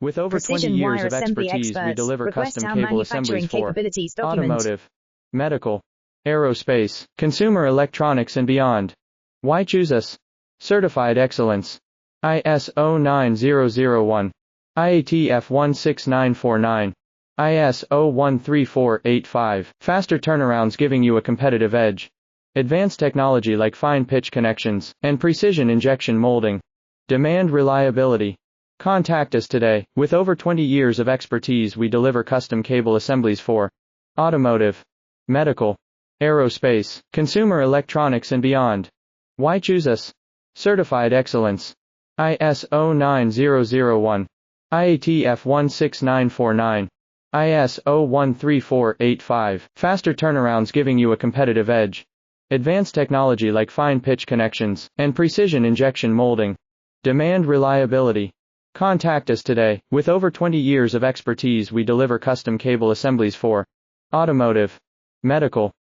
With over 20 Precision years wire of assembly expertise, we experts. deliver Request custom our cable manufacturing assemblies for capabilities document. automotive, medical, aerospace, consumer electronics and beyond. Why choose us? Certified excellence. ISO 9001, IATF 16949, ISO 13485. Faster turnarounds giving you a competitive edge. Advanced technology like fine pitch connections and precision injection molding. Demand reliability. Contact us today. With over 20 years of expertise, we deliver custom cable assemblies for automotive, medical, aerospace, consumer electronics and beyond. Why choose us? Certified excellence. ISO 9001, IATF 16949, ISO 13485. Faster turnarounds giving you a competitive edge. Advanced technology like fine pitch connections and precision injection molding. Demand reliability. Contact us today. With over 20 years of expertise, we deliver custom cable assemblies for automotive, medical,